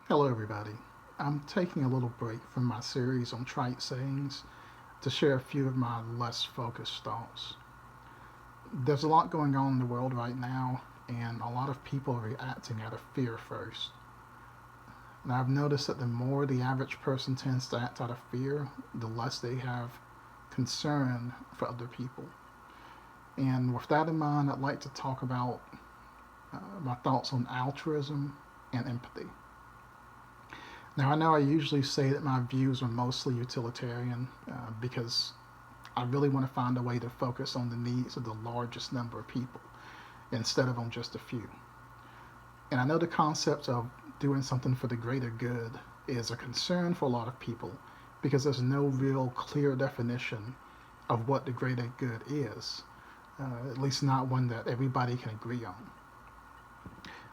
Hello, everybody. I'm taking a little break from my series on trite sayings to share a few of my less focused thoughts. There's a lot going on in the world right now, and a lot of people are reacting out of fear first. And I've noticed that the more the average person tends to act out of fear, the less they have concern for other people. And with that in mind, I'd like to talk about my thoughts on altruism and empathy. Now, I know I usually say that my views are mostly utilitarian because I really want to find a way to focus on the needs of the largest number of people instead of on just a few. And I know the concept of doing something for the greater good is a concern for a lot of people because there's no real clear definition of what the greater good is, at least not one that everybody can agree on.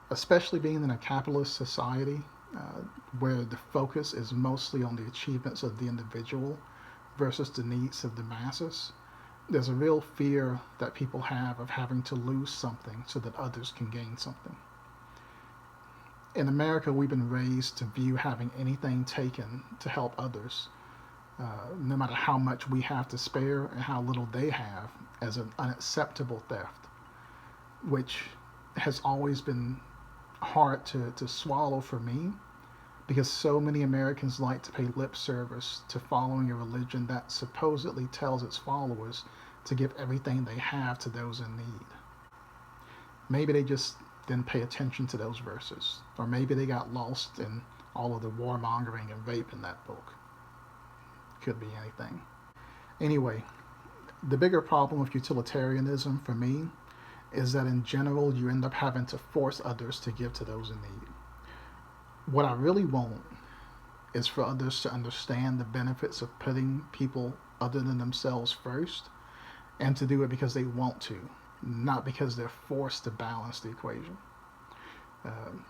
Especially being in a capitalist society uh, where the focus is mostly on the achievements of the individual versus the needs of the masses, there's a real fear that people have of having to lose something so that others can gain something. In America, we've been raised to view having anything taken to help others, no matter how much we have to spare and how little they have, as an unacceptable theft, which has always been hard to swallow for me because so many Americans like to pay lip service to following a religion that supposedly tells its followers to give everything they have to those in need. Maybe they just didn't pay attention to those verses, or maybe they got lost in all of the warmongering and rape in that book. Could be anything. Anyway, the bigger problem with utilitarianism for me is that in general you end up having to force others to give to those in need. What I really want is for others to understand the benefits of putting people other than themselves first and to do it because they want to, not because they're forced to balance the equation.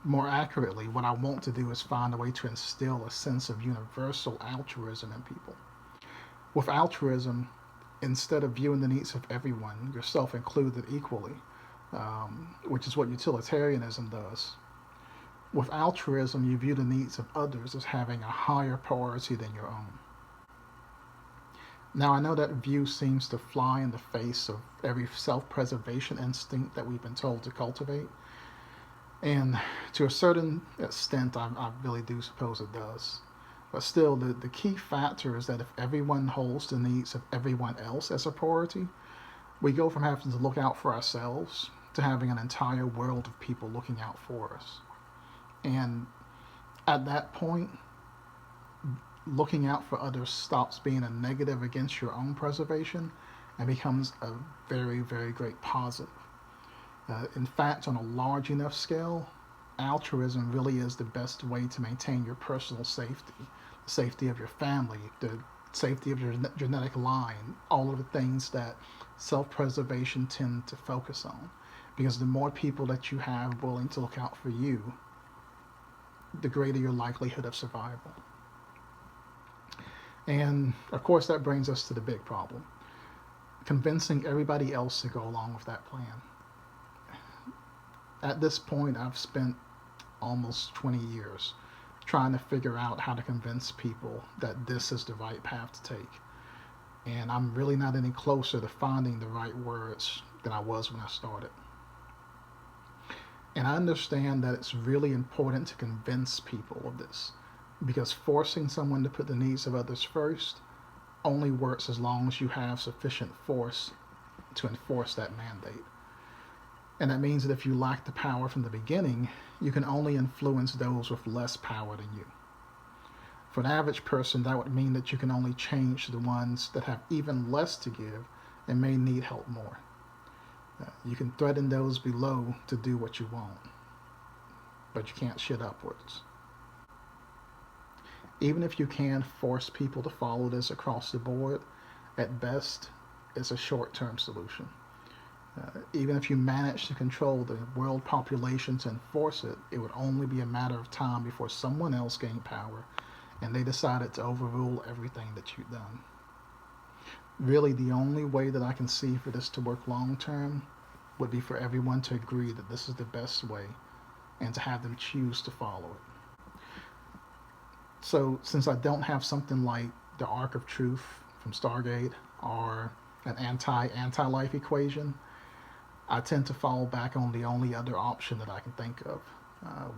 More accurately, what I want to do is find a way to instill a sense of universal altruism in people. With altruism, instead of viewing the needs of everyone, yourself included, equally, which is what utilitarianism does. With altruism, you view the needs of others as having a higher priority than your own. Now, I know that view seems to fly in the face of every self preservation instinct that we've been told to cultivate, and to a certain extent, I really do suppose it does. But still, the key factor is that if everyone holds the needs of everyone else as a priority, we go from having to look out for ourselves to having an entire world of people looking out for us. And at that point, looking out for others stops being a negative against your own preservation and becomes a very, very great positive. In fact, on a large enough scale, altruism really is the best way to maintain your personal safety, the safety of your family, the safety of your genetic line, all of the things that self preservation tend to focus on. Because the more people that you have willing to look out for you, the greater your likelihood of survival. And of course, that brings us to the big problem, convincing everybody else to go along with that plan. At this point, I've spent almost 20 years trying to figure out how to convince people that this is the right path to take. And I'm really not any closer to finding the right words than I was when I started. And I understand that it's really important to convince people of this because forcing someone to put the needs of others first only works as long as you have sufficient force to enforce that mandate. And that means that if you lack the power from the beginning, you can only influence those with less power than you. For an average person, that would mean that you can only change the ones that have even less to give and may need help more. You can threaten those below to do what you want, but you can't shit upwards. Even if you can force people to follow this across the board, at best, it's a short term solution. Even if you manage to control the world population to enforce it, it would only be a matter of time before someone else gained power and they decided to overrule everything that you've done. Really, the only way that I can see for this to work long term would be for everyone to agree that this is the best way and to have them choose to follow it. So since I don't have something like the Arc of Truth from Stargate or an anti-life equation, I tend to fall back on the only other option that I can think of,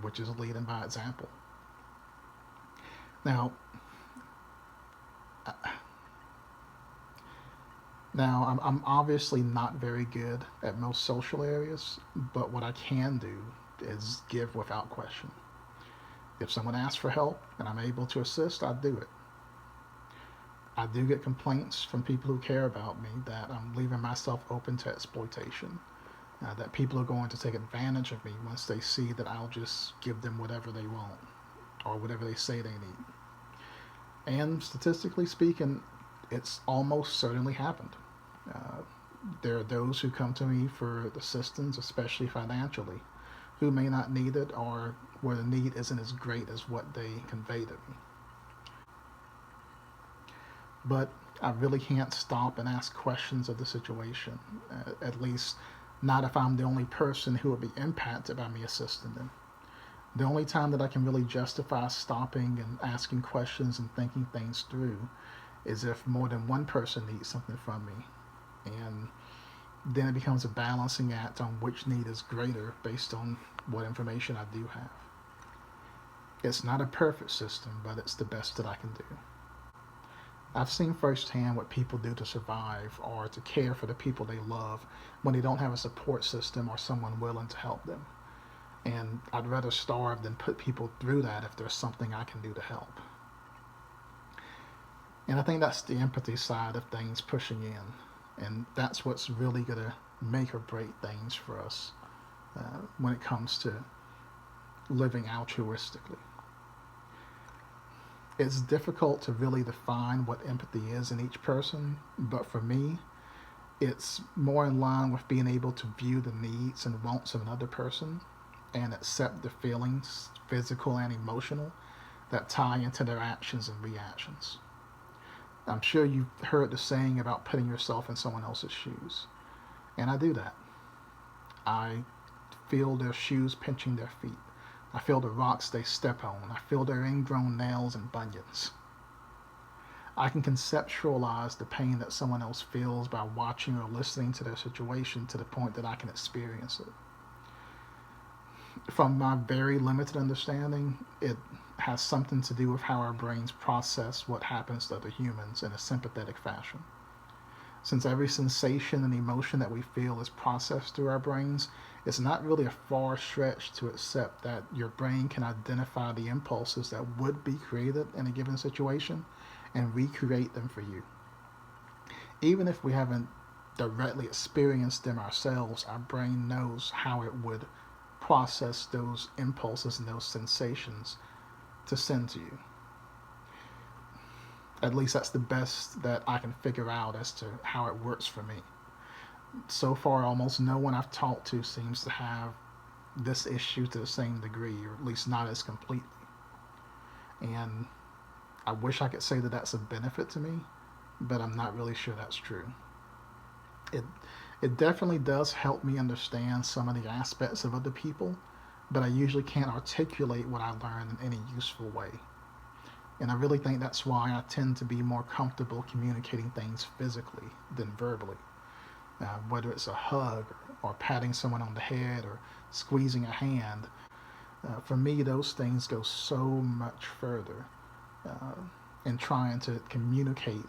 which is leading by example. Now, I'm obviously not very good at most social areas, but what I can do is give without question. If someone asks for help and I'm able to assist, I do it. I do get complaints from people who care about me that I'm leaving myself open to exploitation, that people are going to take advantage of me once they see that I'll just give them whatever they want or whatever they say they need. And statistically speaking, it's almost certainly happened. Uh, there are those who come to me for assistance, especially financially, who may not need it or where the need isn't as great as what they convey to me. But I really can't stop and ask questions of the situation, at least not if I'm the only person who will be impacted by me assisting them. The only time that I can really justify stopping and asking questions and thinking things through is if more than one person needs something from me. And then it becomes a balancing act on which need is greater based on what information I do have. It's not a perfect system, but it's the best that I can do. I've seen firsthand what people do to survive or to care for the people they love when they don't have a support system or someone willing to help them. And I'd rather starve than put people through that if there's something I can do to help. And I think that's the empathy side of things pushing in. And that's what's really going to make or break things for us when it comes to living altruistically. It's difficult to really define what empathy is in each person, but for me, it's more in line with being able to view the needs and wants of another person and accept the feelings, physical and emotional, that tie into their actions and reactions. I'm sure you've heard the saying about putting yourself in someone else's shoes, and I do that. I feel their shoes pinching their feet. I feel the rocks they step on. I feel their ingrown nails and bunions. I can conceptualize the pain that someone else feels by watching or listening to their situation to the point that I can experience it. From my very limited understanding, it has something to do with how our brains process what happens to other humans in a sympathetic fashion. Since every sensation and emotion that we feel is processed through our brains, it's not really a far stretch to accept that your brain can identify the impulses that would be created in a given situation and recreate them for you. Even if we haven't directly experienced them ourselves, our brain knows how it would process those impulses and those sensations to send to you. At least that's the best that I can figure out as to how it works for me. So far, almost no one I've talked to seems to have this issue to the same degree, or at least not as completely. And I wish I could say that that's a benefit to me, but I'm not really sure that's true. It definitely does help me understand some of the aspects of other people, but I usually can't articulate what I learn in any useful way. And I really think that's why I tend to be more comfortable communicating things physically than verbally. Whether it's a hug or patting someone on the head or squeezing a hand, for me those things go so much further in trying to communicate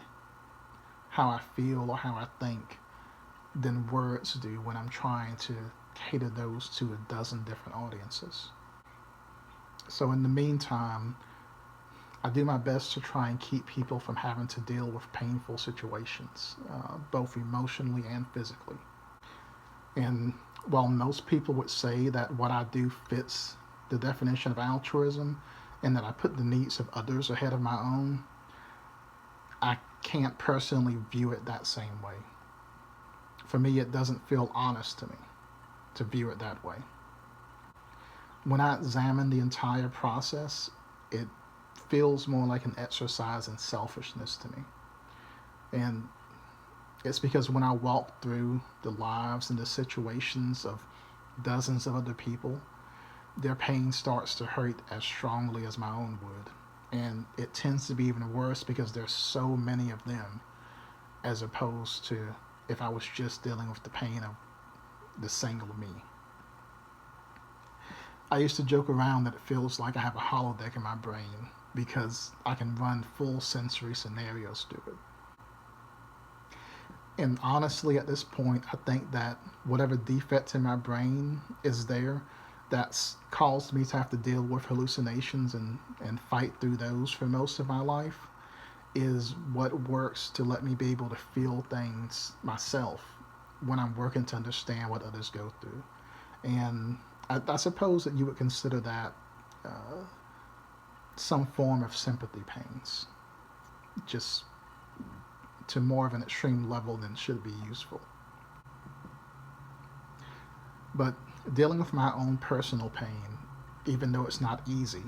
how I feel or how I think than words do when I'm trying to cater those to a dozen different audiences. So in the meantime, I do my best to try and keep people from having to deal with painful situations, both emotionally and physically. And while most people would say that what I do fits the definition of altruism and that I put the needs of others ahead of my own, I can't personally view it that same way. For me, it doesn't feel honest to me to view it that way. When I examine the entire process, it feels more like an exercise in selfishness to me. And it's because when I walk through the lives and the situations of dozens of other people, their pain starts to hurt as strongly as my own would. And it tends to be even worse because there's so many of them, as opposed to if I was just dealing with the pain of the single me. I used to joke around that it feels like I have a holodeck in my brain because I can run full sensory scenarios through it. And honestly, at this point, I think that whatever defect in my brain is there that's caused me to have to deal with hallucinations and fight through those for most of my life is what works to let me be able to feel things myself when I'm working to understand what others go through. And I suppose that you would consider that some form of sympathy pains, just to more of an extreme level than should be useful. But dealing with my own personal pain, even though it's not easy,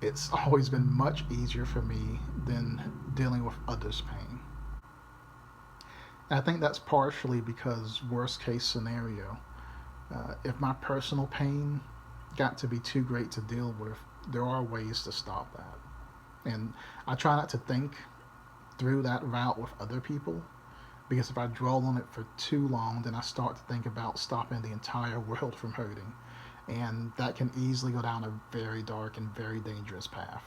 it's always been much easier for me than dealing with others' pain. And I think that's partially because, worst case scenario, if my personal pain got to be too great to deal with, there are ways to stop that. And I try not to think through that route with other people, because if I dwell on it for too long, then I start to think about stopping the entire world from hurting. And that can easily go down a very dark and very dangerous path.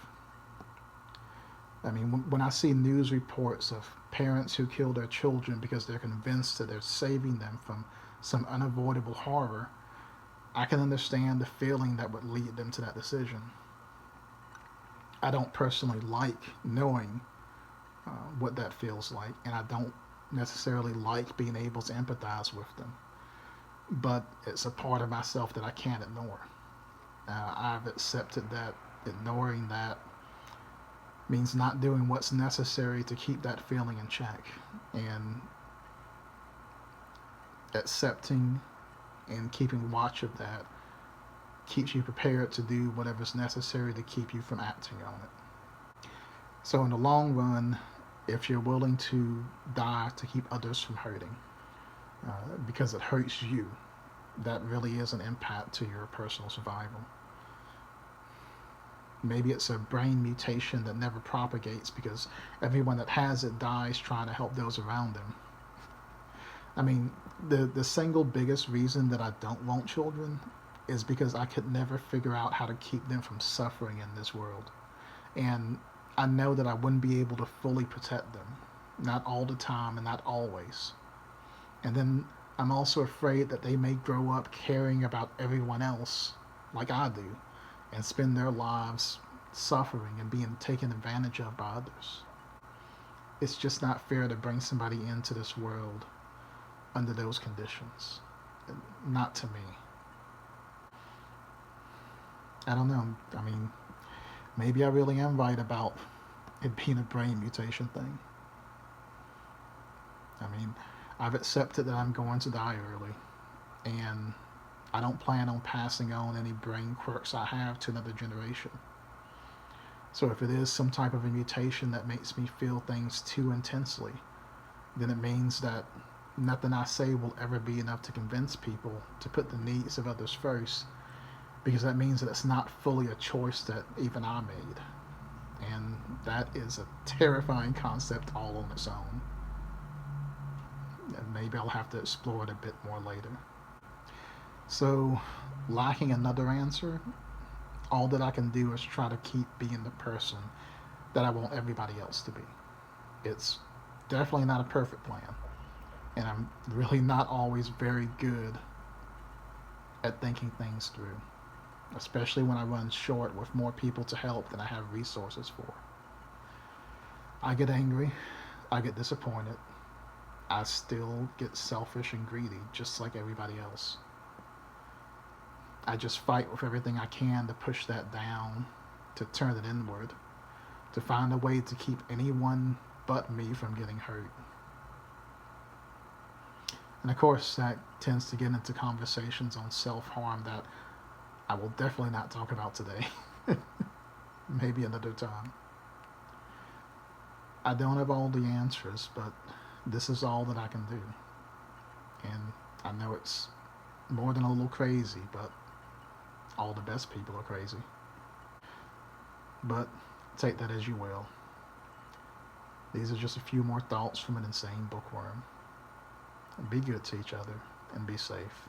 I mean, when I see news reports of parents who kill their children because they're convinced that they're saving them from some unavoidable horror, I can understand the feeling that would lead them to that decision. I don't personally like knowing what that feels like, and I don't necessarily like being able to empathize with them. But it's a part of myself that I can't ignore. I've accepted that ignoring that means not doing what's necessary to keep that feeling in check. And accepting and keeping watch of that keeps you prepared to do whatever's necessary to keep you from acting on it. So in the long run, if you're willing to die to keep others from hurting, because it hurts you, that really is an impact to your personal survival. Maybe it's a brain mutation that never propagates because everyone that has it dies trying to help those around them. I mean, the single biggest reason that I don't want children is because I could never figure out how to keep them from suffering in this world. And I know that I wouldn't be able to fully protect them. Not all the time and not always. And then I'm also afraid that they may grow up caring about everyone else like I do and spend their lives suffering and being taken advantage of by others. It's just not fair to bring somebody into this world under those conditions. Not to me. I don't know. I mean, maybe I really am right about it being a brain mutation thing. I mean, I've accepted that I'm going to die early, and I don't plan on passing on any brain quirks I have to another generation. So if it is some type of a mutation that makes me feel things too intensely, then it means that nothing I say will ever be enough to convince people to put the needs of others first, because that means that it's not fully a choice that even I made. And that is a terrifying concept all on its own. And maybe I'll have to explore it a bit more later. So, lacking another answer, all that I can do is try to keep being the person that I want everybody else to be. It's definitely not a perfect plan, and I'm really not always very good at thinking things through, especially when I run short with more people to help than I have resources for. I get angry, I get disappointed, I still get selfish and greedy just like everybody else. I just fight with everything I can to push that down, to turn it inward, to find a way to keep anyone but me from getting hurt. And of course, that tends to get into conversations on self-harm that I will definitely not talk about today. Maybe another time. I don't have all the answers, but this is all that I can do. And I know it's more than a little crazy, but all the best people are crazy. But take that as you will. These are just a few more thoughts from an insane bookworm. Be good to each other and be safe.